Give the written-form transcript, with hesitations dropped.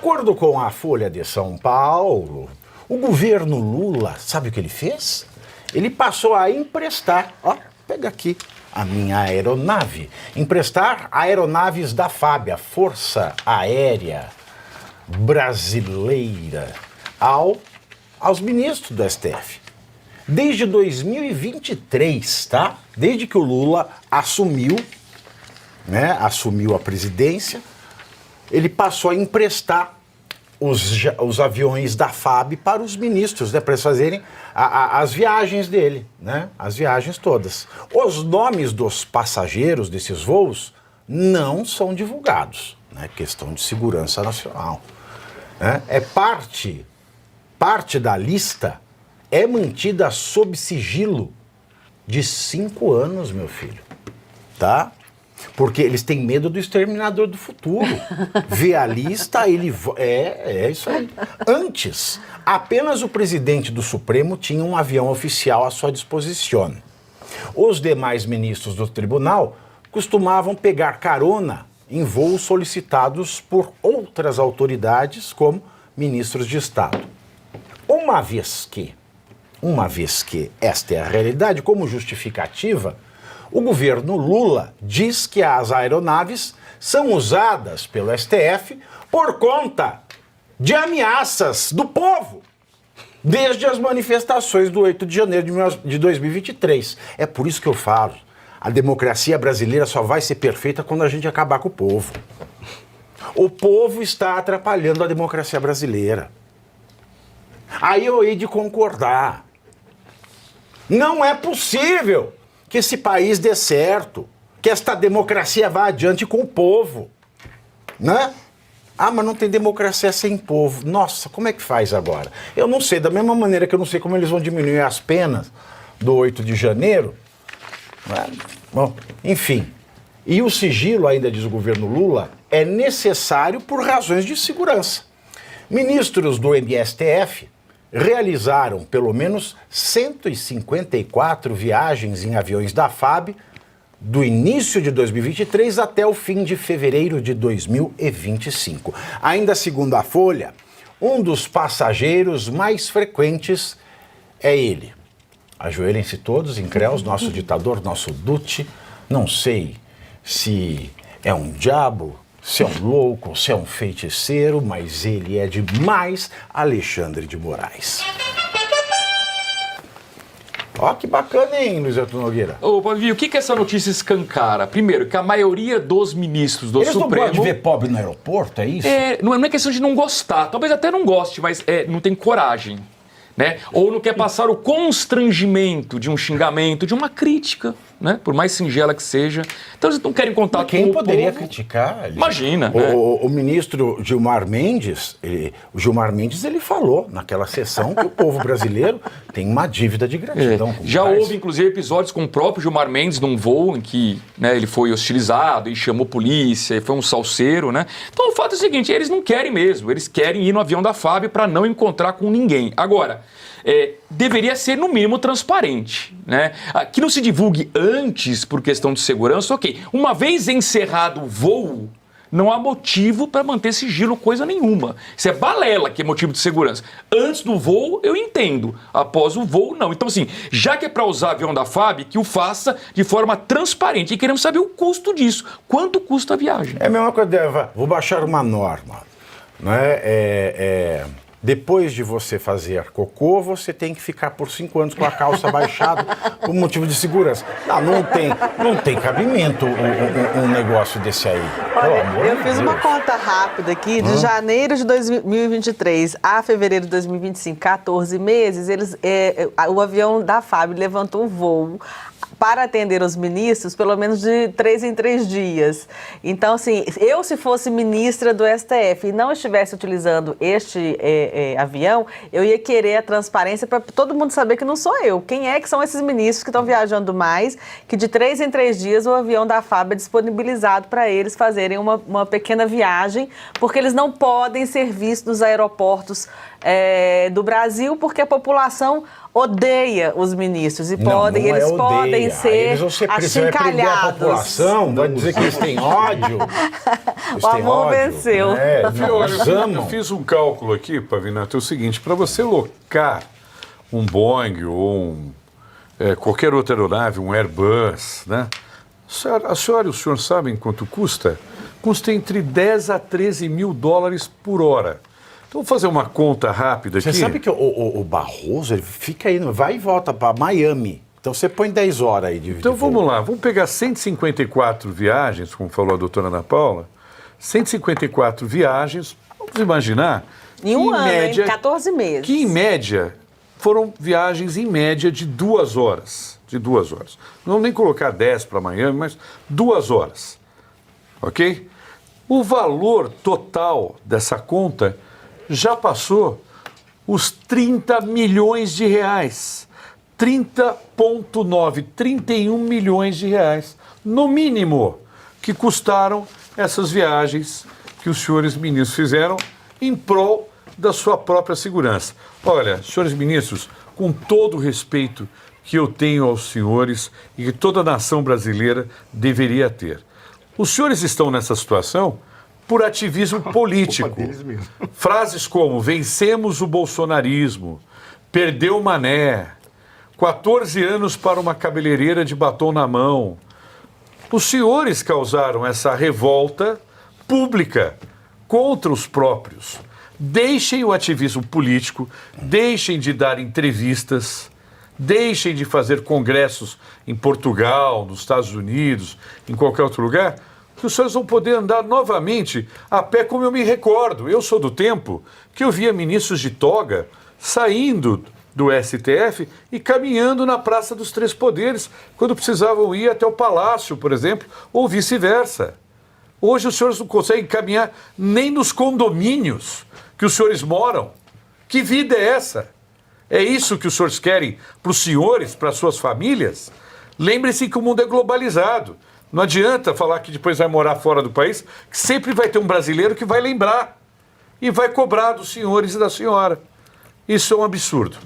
acordo com a Folha de São Paulo, o governo Lula, sabe o que ele fez? Ele passou a emprestar, ó, pega aqui a minha aeronave, emprestar aeronaves da FAB, a Força Aérea Brasileira, aos ministros do STF. Desde 2023, tá? Desde que o Lula assumiu a presidência, ele passou a emprestar os aviões da FAB para os ministros, né, para eles fazerem as viagens dele, né, as viagens todas. Os nomes dos passageiros desses voos não são divulgados, né, questão de segurança nacional. Né, parte da lista é mantida sob sigilo de 5 anos, meu filho, tá? Porque eles têm medo do Exterminador do Futuro. Vê a lista, é isso aí. Antes, apenas o presidente do Supremo tinha um avião oficial à sua disposição. Os demais ministros do tribunal costumavam pegar carona em voos solicitados por outras autoridades, como ministros de Estado. Uma vez que esta é a realidade, como justificativa, o governo Lula diz que as aeronaves são usadas pelo STF por conta de ameaças do povo, desde as manifestações do 8 de janeiro de 2023. É por isso que eu falo, a democracia brasileira só vai ser perfeita quando a gente acabar com o povo. O povo está atrapalhando a democracia brasileira. Aí eu hei de concordar. Não é possível que esse país dê certo, que esta democracia vá adiante com o povo, né? Ah, mas não tem democracia sem povo. Nossa, como é que faz agora? Eu não sei, da mesma maneira que eu não sei como eles vão diminuir as penas do 8 de janeiro. Né? Bom, enfim. E o sigilo, ainda diz o governo Lula, é necessário por razões de segurança. Ministros do MSTF realizaram pelo menos 154 viagens em aviões da FAB do início de 2023 até o fim de fevereiro de 2025. Ainda segundo a Folha, um dos passageiros mais frequentes é ele. Ajoelhem-se todos, incréus, nosso ditador, nosso Dutti. Não sei se é um diabo, se é um louco, se é um feiticeiro, mas ele é demais, Alexandre de Moraes. Ó, que bacana, hein, Luiz Arthur Nogueira? Ô, Pavi, o que essa notícia escancara? Primeiro, que a maioria dos ministros do Eles Supremo... Eles não gostam de ver pobre no aeroporto, é isso? Não é questão de não gostar, talvez até não goste, mas não tem coragem, né? Ou não quer passar o constrangimento de um xingamento, de uma crítica, né? Por mais singela que seja. Então eles não querem contato com o povo. Quem poderia criticar? Imagina. O ministro Gilmar Mendes, ele falou naquela sessão que o povo brasileiro tem uma dívida de gratidão. Já houve, inclusive, episódios com o próprio Gilmar Mendes num voo em que, né, ele foi hostilizado e chamou polícia, e foi um salseiro, né? Então o fato é o seguinte, eles não querem mesmo, eles querem ir no avião da FAB para não encontrar com ninguém. Agora, deveria ser, no mínimo, transparente, né? Que não se divulgue antes por questão de segurança, ok. Uma vez encerrado o voo, não há motivo para manter sigilo coisa nenhuma. Isso é balela que é motivo de segurança. Antes do voo, eu entendo. Após o voo, não. Então, assim, já que é para usar avião da FAB, que o faça de forma transparente. E queremos saber o custo disso. Quanto custa a viagem? É a mesma coisa, vou baixar uma norma, né? Depois de você fazer cocô, você tem que ficar por 5 anos com a calça baixada por motivo de segurança. Não tem cabimento um negócio desse aí. Olha, eu fiz uma conta rápida aqui, de janeiro de 2023 a fevereiro de 2025, 14 meses, o avião da FAB levantou o voo para atender os ministros, pelo menos de 3 em 3 dias. Então, assim, se fosse ministra do STF e não estivesse utilizando este avião, eu ia querer a transparência para todo mundo saber que não sou eu. Quem é que são esses ministros que estão viajando mais, que de 3 em 3 dias o avião da FAB é disponibilizado para eles fazerem uma pequena viagem, porque eles não podem ser vistos nos aeroportos do Brasil, porque a população odeia os ministros e Não, não eles odeia. podem Aí ser eles vão ser presos, vai prender a achincalhados. população, vai dizer que eles têm ódio. Eles O têm amor ódio. venceu. É, não, Olha, eles eu amam. fiz um cálculo aqui, Pavinato, é o seguinte, para você locar um Boeing ou qualquer outra aeronave, um Airbus, né? A senhora e o senhor sabem quanto custa? Custa entre 10 a 13 mil dólares por hora. Então, vou fazer uma conta rápida aqui. Você sabe que o Barroso, ele fica indo, vai e volta para Miami. Então você põe 10 horas aí de Então, voo. vamos lá. Vamos pegar 154 viagens, como falou a doutora Ana Paula. 154 viagens, vamos imaginar... Em um que, ano, média, em 14 meses. Que, em média, foram viagens, em média, de 2 horas. De 2 horas. Não vamos nem colocar 10 para Miami, mas 2 horas. Ok? O valor total dessa conta já passou os 30 milhões de reais. 30,9, 31 milhões de reais, no mínimo, que custaram essas viagens que os senhores ministros fizeram em prol da sua própria segurança. Olha, senhores ministros, com todo o respeito que eu tenho aos senhores e que toda a nação brasileira deveria ter, os senhores estão nessa situação por ativismo político. Frases como vencemos o bolsonarismo, perdeu o Mané, 14 anos para uma cabeleireira de batom na mão. Os senhores causaram essa revolta pública contra os próprios. Deixem o ativismo político, deixem de dar entrevistas, deixem de fazer congressos em Portugal, nos Estados Unidos, em qualquer outro lugar, que os senhores vão poder andar novamente a pé, como eu me recordo. Eu sou do tempo que eu via ministros de toga saindo do STF e caminhando na Praça dos Três Poderes, quando precisavam ir até o Palácio, por exemplo, ou vice-versa. Hoje os senhores não conseguem caminhar nem nos condomínios que os senhores moram. Que vida é essa? É isso que os senhores querem para os senhores, para as suas famílias? Lembre-se que o mundo é globalizado. Não adianta falar que depois vai morar fora do país, que sempre vai ter um brasileiro que vai lembrar e vai cobrar dos senhores e da senhora. Isso é um absurdo.